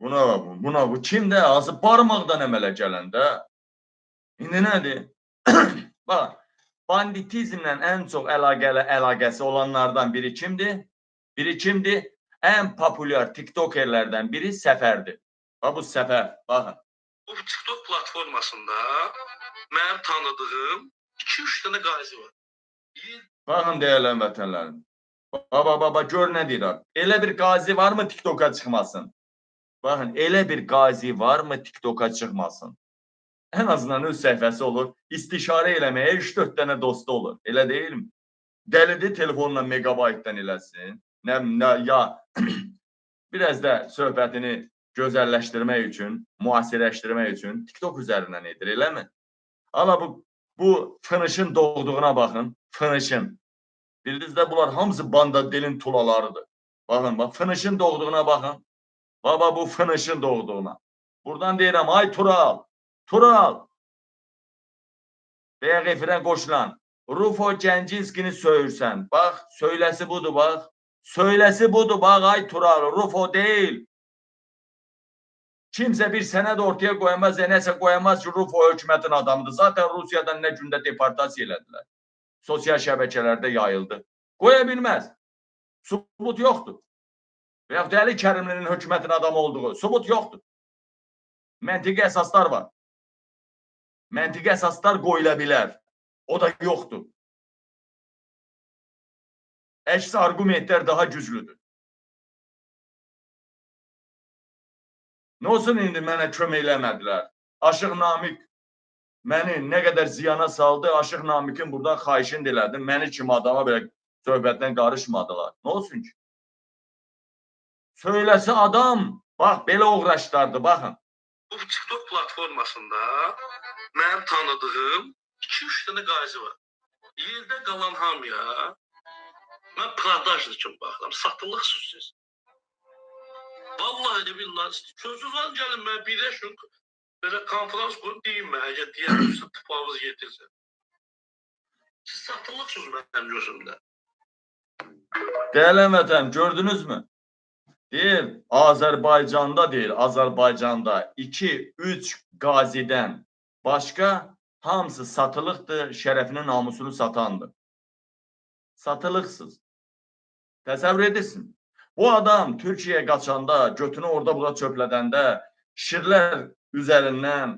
Bu kimdə? Azı barmaqdan əmələ gələndə. İndi nədir? Bax, banditizmlə ən çox əlaqəsi olanlardan biri kimdir? Biri kimdir? Ən populyar tiktokerlərdən biri Səfərdir. Bax, bu Səfər, baxın. Bu TikTok platformasında mənim tanıdığım 2-3 dənə qazi var. Baxın, dəyərli vətənlərim. Baba, gör nə deyirəm. Elə bir qazi varmı TikToka çıxmasın? Baxın, elə bir qazi varmı TikToka çıxmasın? Ən azından öz səhifəsi olur, istişarə eləməyə 3-4 dənə dostu olur. Elə deyilmi? Dəlidir telefonla megabaytdan eləsin. Ya biraz da söhbətini gözəlləşdirmək üçün, müasirləşdirmək üçün TikTok üzərindən edir, eləmi? Ala bu fınışın doğduğuna baxın, fınışın. Bildiniz də bunlar hamısı banda dilin tulalarıdır. Baxın, bax, fınışın doğduğuna baxın. Baba, bu fınışın doğduğuna. Buradan deyirəm, ay Tural, Tural. Veya referən qoşulan. Rufo Gencinskini söyürsən. Bax, söyləsi budur, bax. Söyləsi budur, bax, ay Tural, Rufo deyil. Kimsə bir sənəd ortaya qoyamaz, nəsə qoyamaz ki, Rufo hökumətin adamıdır. Zaten Rusiyadan nə gündə deportasiya elədilər. Sosial şəbəkələrdə yayıldı. Qoya bilməz. Subut yoxdur. Və yaxud Əli Kərimlinin hökumətin adamı olduğu subut yoxdur. Məntiqi əsaslar var. Məntiqi əsaslar qoyula bilər. O da yoxdur. Əks argumentlər daha güclüdür. Nə olsun indi mənə kömək eləmədilər? Aşıq Namik məni nə qədər ziyana saldı, Aşıq Namikin buradan xahişini elədim. Məni kimi adama belə söhbətdən qarışmadılar. Nə olsun ki? Söyləsi adam, bax, belə uğraşlardı, baxın. Bu TikTok platformasında mənim tanıdığım 2-3 dənə qazi var. Yerdə qalan hamıya mən prodajlı kimi baxıram, satılıqsınız siz. Vallahi de billahi, sözü var gəlin, mən birləşin, belə konferans qoyub deyim mən, əgər deyərsə tıpavız getirsin. Siz satılıqsınız mənim gözümdə. Dəyərli vətən, gördünüzmü? Deyir, Azərbaycanda deyir, Azərbaycanda 2-3 qazidən başqa hamısı satılıqdır, şərəfinin namusunu satandır. Satılıqsız. Təsəvvür edirsin. Bu adam Türkiyəyə qaçanda, götünü orada-burada çöplədəndə, şirlər üzərindən,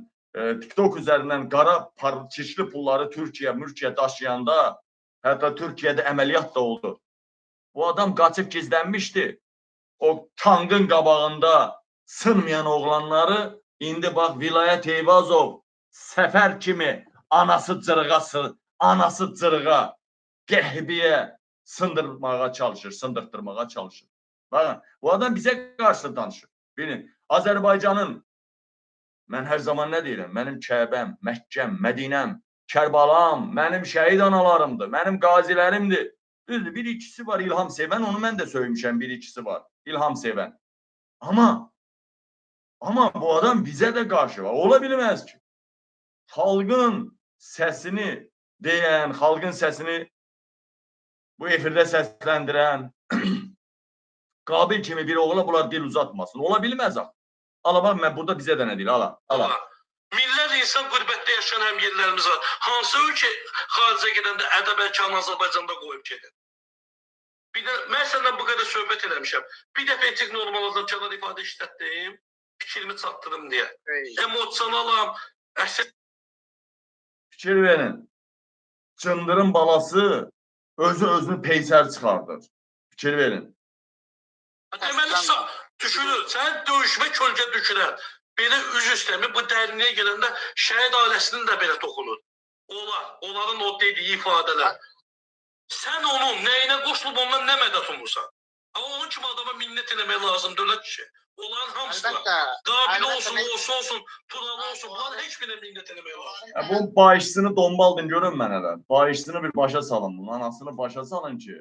TikTok üzərindən qara çişli pulları Türkiyə daşıyanda, hətta Türkiyədə əməliyyat da oldu. Bu adam qaçıb gizlənmişdi. O tankın qabağında sınmayan oğlanları indi bax Vilayət Eyvazov Səfər kimi anası cırığa qəhbiyə sındırmağa çalışır, sındırtdırmağa çalışır. Baxın, bu adam bizə qarşı danışır. Bilin, Azərbaycanın, mən hər zaman nə deyirəm, mənim Kəbəm, Məkkəm, Mədinəm, Kərbalam, mənim şəhid analarımdır, mənim qazilərimdir. Düzdür, bir ikisi var İlham Sevən, onu mən də söylemişəm, bir ikisi var İlham Sevən. Ama bu adam bizə də qarşı var. Ola bilməz ki. Xalqın səsini deyən, xalqın səsini bu efirdə səsləndirən Qabil kimi bir oğula bunlar dil uzatmasın. Ola bilməz. Ala bax, mən burada bizə də nə deyil, ala. Millər insan qürbətdə yaşayan həmyerlərimiz var. Hansı ölkə xaricə gedəndə ədəb-ərkanı Azərbaycanda qoyub gedir? Bir də, mən səndən bu qədər söhbət eləmişəm. Bir dəfə etik normalardan kənar ifadə işlətdim, fikrimi çatdırım deyə. Emosionalam, əsəb. Fikir verin. Cındırın balası özünü peysər çıxardır. Fikir verin. Deməli, düşünür, sən döyüşmə kölgə düşürər. Belə üz üstəmi bu dərinliyə gələndə şəhid ailəsinin də belə toxunur. Onların o dediyi ifadələr. Sən onun nəyinə qoşulub ondan nə mədət umursan? Amma onun kimi adama minnət eləmək lazım, dövlət kişi. Onların hamısı var. Qabil olsun, Turalı olsun, bunların heç birine minnət eləmək lazım. Bu bağışçısını dombaldın, görün mən hələ. Bağışçısını bir başa salın, bunun anasını başa salın ki,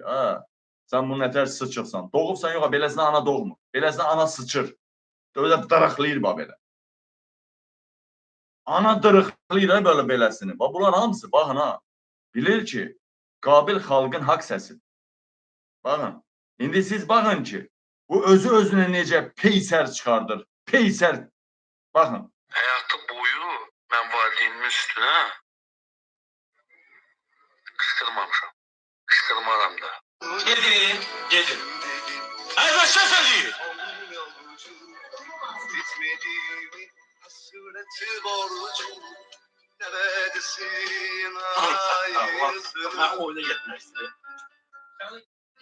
sən bunun nətər sıçırsan. Doğubsan yox, beləsinə ana doğmur. Beləsinə ana sıçır. Öyle dırıqlayır belə. Ana dırıqlayır beləsini. Bunlar hamısı, baxın ha, bilir ki, Qabil xalqın haqq səsidir. Baxın, indi siz baxın ki, bu özü özünə necə peysər çıxardır. Peysər. Baxın. Həyatı boyu mən valideynimin üstünə qışqırmamışam. Qışqırmaram da. Gedin, gedin. Əyvə səfəli! Mən oyuna getmək istəyirəm.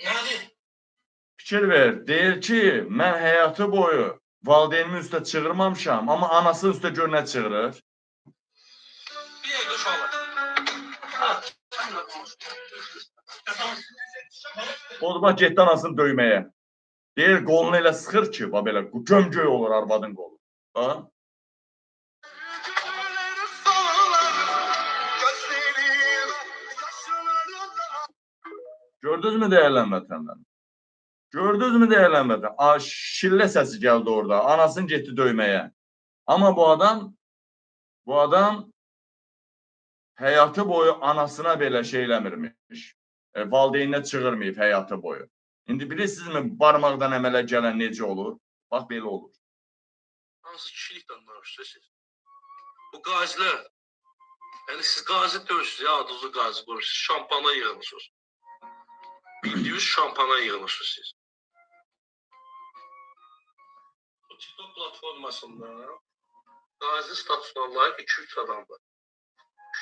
Nədir? Fikir ver. Deyir ki, mən həyatı boyu valideynimin üstə çığırmamışam, amma anasının üstə gör nə çığırır. Bir yerdə uşaqlar. O da bax, getdi anasını döyməyə. Deyir, qolunu elə sıxır ki, bax belə, gömgöy olur arvadın qolu. Bax. Gördünüzmü dəyərlən vətənlər? Gördünüzmü dəyərlən vətənlər? Şillə səsi gəldi orada, anasını getdi döyməyə. Amma bu adam həyatı boyu anasına belə şey eləmirmiş. Valideyninə çığırmayıb həyatı boyu. İndi bilirsinizmi, barmaqdan əmələ gələn necə olur? Bax, belə olur. Hansı kişilikdən danışırsınız? Bu qazilər, yəni siz qazi döyürsünüz, ya adınızı qazi qoyursunuz, şampana yığılmışsınız. Bildiğiniz şampana yığılmışsınız siz. Bu TikTok platformasında qazi statusuna layiq 2-3 adam var.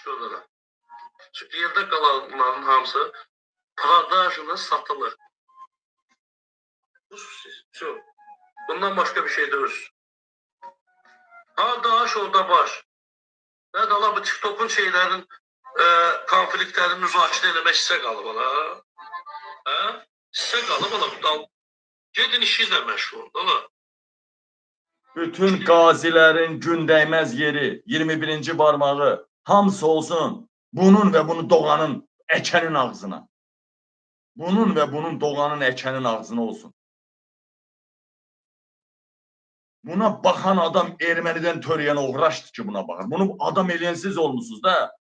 3-4 adam. Çünki yerdə qalanların hamısı prodajına satılır. Siz. Bundan başka bir şey döyürsünüz. Ha daş orada baş. Ne de la bu TikTok'un şeylerin konfliktlerini müzakere eləmək sizə qalıb ala. Hə? Sizə qalıb ala. Gedin işinizlə məşğul olun ala. Bütün qazilərin gündəymez yeri, 21-ci barmağı hamısı olsun bunun və bunu doğanın, əkənin ağzına. Bunun və bunun doğanın, əkənin ağzına olsun. Buna baxan adam ermənidən törəyən uğraşdır ki, buna baxır. Bunu adam eləyənsiz olmuşsunuz da.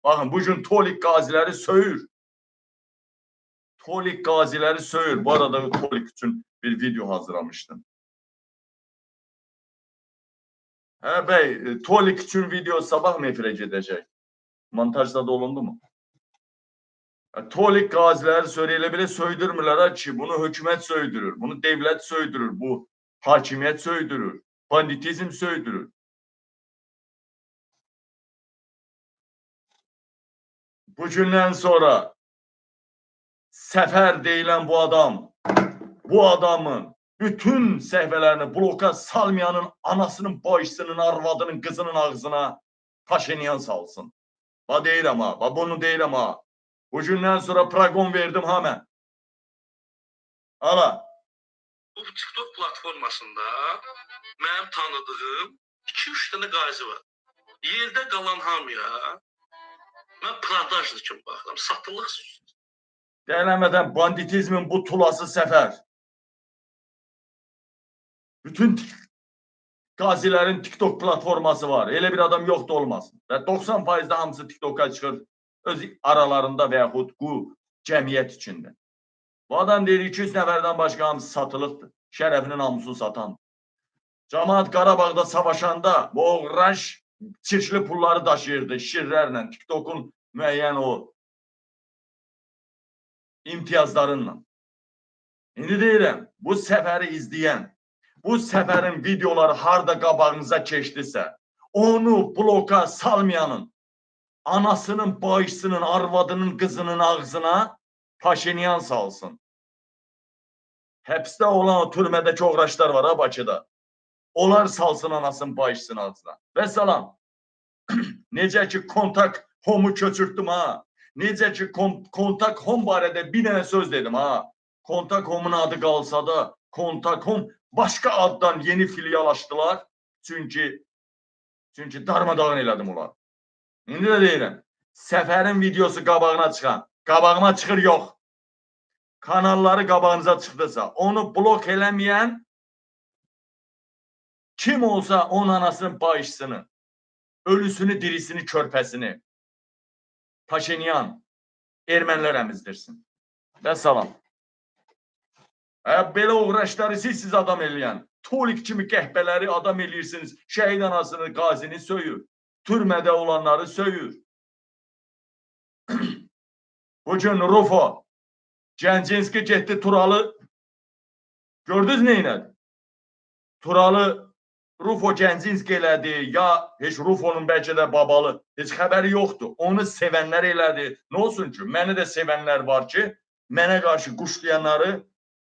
Baxın, bugün Tolik qaziləri söyür. Tolik qaziləri söyür. Bu arada Tolik üçün bir video hazırlamışdım. Hə bəy, Tolik üçün video sabah mı efirə gedəcək? Montajda da olundu mu? Tolik qaziləri söyür, elə belə söydürmürlər ki, bunu hökumət söydürür, bunu devlət söydürür, bu hakimiyyət söydürür, banditizm söydürür. Bugündən sonra Səfər deyilən bu adamın bütün səhvələrini bloka salmayanın anasının, başısının, arvadının, qızının ağzına Paşinyan salsın. Bax deyirəm ha, bax bunu deyirəm ha. Bugündən sonra proqon verdim ha mən. Ala. Bu TikTok platformasında mənim tanıdığım 2-3 dənə qazi var. Yerdə qalan hamıya mən prodajlı kimi baxıram, satılıq sözü. Dəyərlənmədən banditizmin bu tulası Səfər. Bütün qazilərin TikTok platforması var. Elə bir adam yoxdur olmasın. Və 90% hamısı TikTok'a çıxır öz aralarında və yaxud bu cəmiyyət içində. Bu adam deyir 200 nəfərdən başqa hamısı satılıqdır. Şərəfinin namusunu satan. Camaat Qarabağda savaşanda bu uğraş çirkli pulları daşıyırdı şirlərlə, TikTok'un müəyyən o imtiyazlarınla. İndi deyirəm, bu Səfəri izləyən, bu Səfərin videoları harda qabağınıza keçdisə, onu bloka salmayanın, anasının, başısının, arvadının, qızının ağzına Paşinyan salsın. Həbsdə olan o türmədəki uğraşlar var ha Bakıda. Onlar salsın anasının, başısının ağzına. Və salam. Necə ki kontak homu köçürtdüm ha. Necə ki kontak hom barədə bir dənə söz dedim ha. Kontak homun adı qalsa da kontak hom başqa addan yeni filial açdılar. Çünki darmadağın elədim onlar. İndi də deyirəm. Səfərin videosu qabağına çıxan. Qabağıma çıxır yox. Kanalları qabağınıza çıxdısa, onu blok eləməyən kim olsa onun anasının başısını, ölüsünü, dirisini, körpəsini Paşinyan ermənilər əmizdirsin. Və salam. Belə uğraşları siz adam eləyən, Tolik kimi qəhbələri adam eləyirsiniz. Şəhid anasını, qazini söyür. Türmədə olanları söyür. Bugün Rufo, Gəncənski getdi Turalı. Gördünüz nə elədi? Turalı Rufo Gəncənski elədi. Ya heç Rufo'nun bəlkə də babalı. Heç xəbəri yoxdur. Onu sevənlər elədi. Nə olsun ki? Məni də sevənlər var ki, mənə qarşı quşlayanları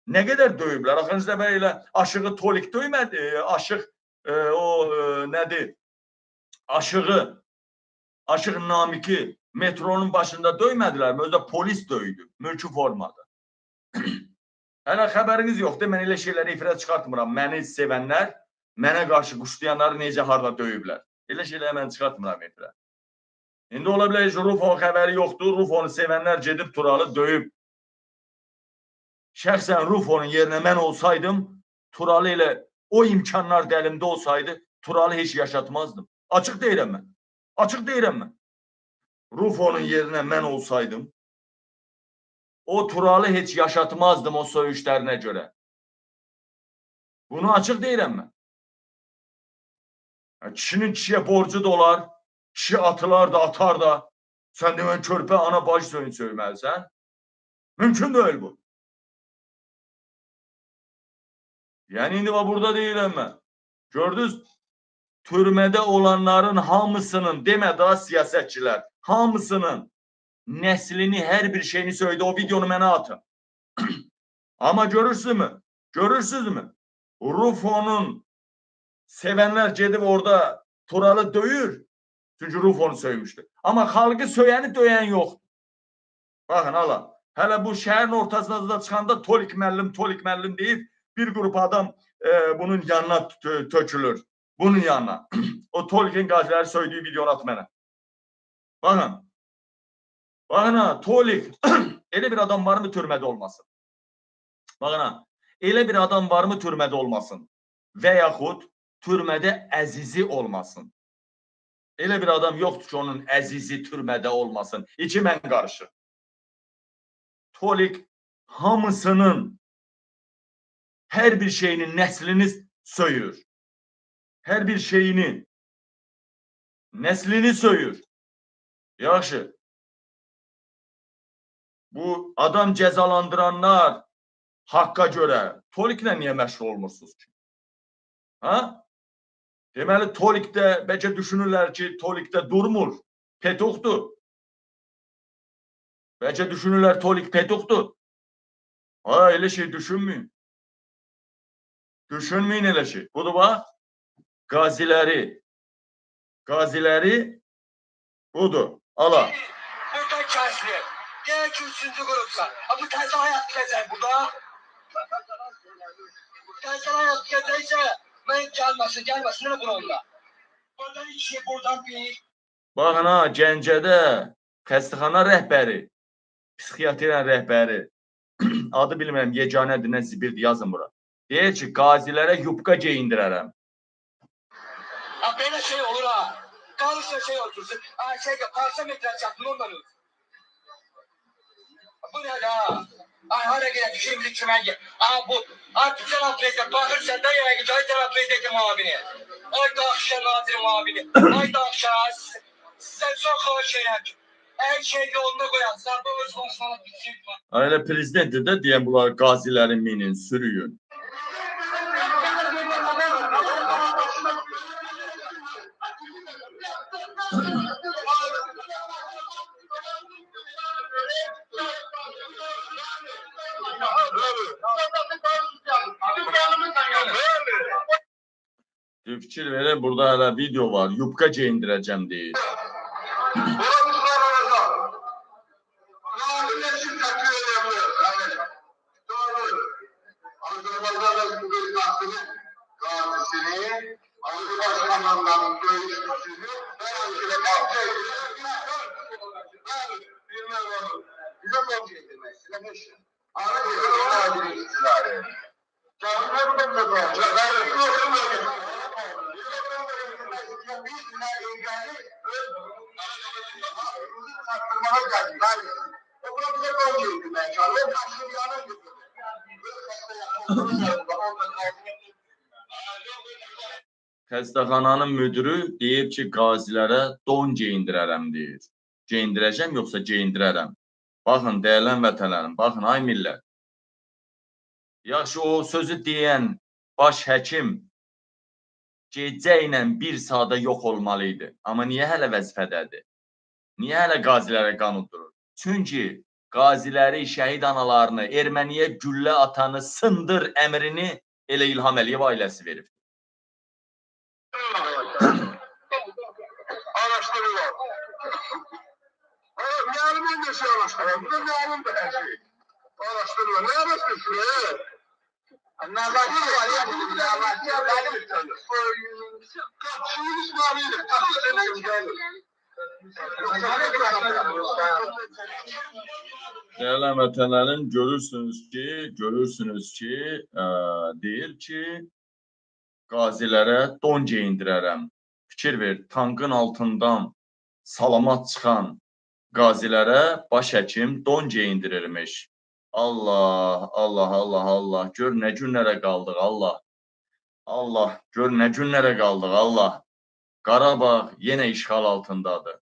nə qədər döyüblər. Axırıncı dəfə elə Aşığı Tolik döymədi. Aşıq nədir? Aşıq Namiki metronun başında döymədilər. Özdə polis döydü. Mülki formada. Hələ xəbəriniz yoxdur. Mən elə şeyləri ifrə çıxartmıram. Məni sevənlər, mənə qarşı quşlayanları necə harada döyüblər. Elə şeyləri mən çıxartmıram ifrə. İndi ola bilər ki, Rufo'nun xəbəri yoxdur. Rufo'nu sevənlər gedib Turalı döyüb. Şəxsən Rufo'nun yerinə mən olsaydım, Turalı ilə o imkanlar da əlimdə olsaydı, Turalı heç yaşatmazdım. Açıq deyirəm mən. Açıq deyirəm mən. Rufo'nun yerinə mən olsaydım, o Turalı heç yaşatmazdım o söyüşlərinə görə. Bunu açıq deyirəm mən. Kişinin kişiyə borcu da olar, kişi atılar da atar da, sən demən körpə ana bacı söyün söyməlisən. Mümkün deyil bu. Yəni indi burada deyirəm mən. Gördünüz, türmədə olanların hamısının, demə daha siyasətçilər, hamısının nəslini, hər bir şeyini söyledi. O videonu mənə atın. Amma görürsünüzmü? Görürsünüzmü? Rufo'nun sevənlər gedib orada Turalı döyür. Çünki Rufo'nu söymüşdü. Amma xalqı söyəni döyən yoxdur. Baxın, hala. Hələ bu şəhərin ortasında da çıxanda Tolik müəllim deyib bir qrup adam bunun yanına tökülür. Bunun yanına. O Tolik'in qaziləri söydüyü videonu at mənə. Baxın. Baxın ha, Tolik. Elə bir adam var mı türmədə olmasın? Baxın ha. Elə bir adam var mı türmədə olmasın? Və yaxud türmədə əzizi olmasın? Elə bir adam yoxdur ki, onun əzizi türmədə olmasın. İki mən qarşı. Tolik hamısının hər bir şeyini, nəslini söyür. Hər bir şeyini, nəslini söyür. Yaxşı. Bu adam cəzalandıranlar haqqa görə Toliklə niyə məşğul olmursunuz ki? Ha? Deməli, Tolikdə bəlkə düşünürlər ki, Tolikdə durmur. Petuqdur. Bəlkə düşünürlər Tolik petuqdur. Ha, elə şey düşünməyin. Düşünməyin elə şey. Budur bax. Qaziləri budur. Ala. Burada kəslir. Deyək ki, 3-cü qrupsan. Bu təzə həyat gələcək burada. Təzə həyat gələcəksə, mən gəlməsin, nə bununla? Buradan iki, buradan bir. Baxın ha, Gəncədə xəstəxana rəhbəri, psixiatriya rəhbəri, adı bilmirəm, yeganədir, nə zibirdir, yazın bura. Deyir ki, qazilərə yubka geyindirərəm. Belə şey olur ha. Qalırsa şey otursun. Parça metrə çatın ondan olur. Bu nədir ha? Ay, hara gələk, şimdi kimə gəl. Bu, artıq cənab prezident, baxırsan da yəqin ki, ay cənab prezidentin muavini. Ay Daxşa nazirin muavini. Ay Daxşa, sizə çox xoş edirəm ki, hər şey yoluna qoyansın, bu öz başına bitsin. Elə prezidentdir də deyən bunlar qazilərin minin, sürüyün. Fikir verin, burada hələ video var, yubka geyindirəcəm deyir. Xəstəxananın müdürü deyir ki, qazilərə don geyindirərəm deyir. Geyindirəcəm yoxsa geyindirərəm. Baxın, dəyərlən vətənlərim, baxın, ay millət. Yaxşı, o sözü deyən baş həkim gecə ilə bir saata yox olmalı idi. Amma niyə hələ vəzifədədir? Niyə hələ qazilərə qan udurur? Çünki qaziləri, şəhid analarını, erməniyə güllə atanı sındır əmrini elə İlham Əliyev ailəsi verib. Araştırırlar. Yarın da şey araştırırlar. Bu da yarın da her şey. Araştırırlar. Ne araştırıyorsun? Nazarlık var ya bizim nazarlık. Kaçıyı İsmail'i. Kaçı seni gönderdim. Dəyərli vətənlərim, görürsünüz ki, deyir ki, qazilərə don geyindirərəm. Fikir ver, tankın altından salamat çıxan qazilərə baş həkim don geyindirirmiş. Allah, Allah, Allah, Allah, gör nə günlərə qaldıq, Allah. Allah, gör nə günlərə qaldıq, Allah. Qarabağ yenə işğal altındadır.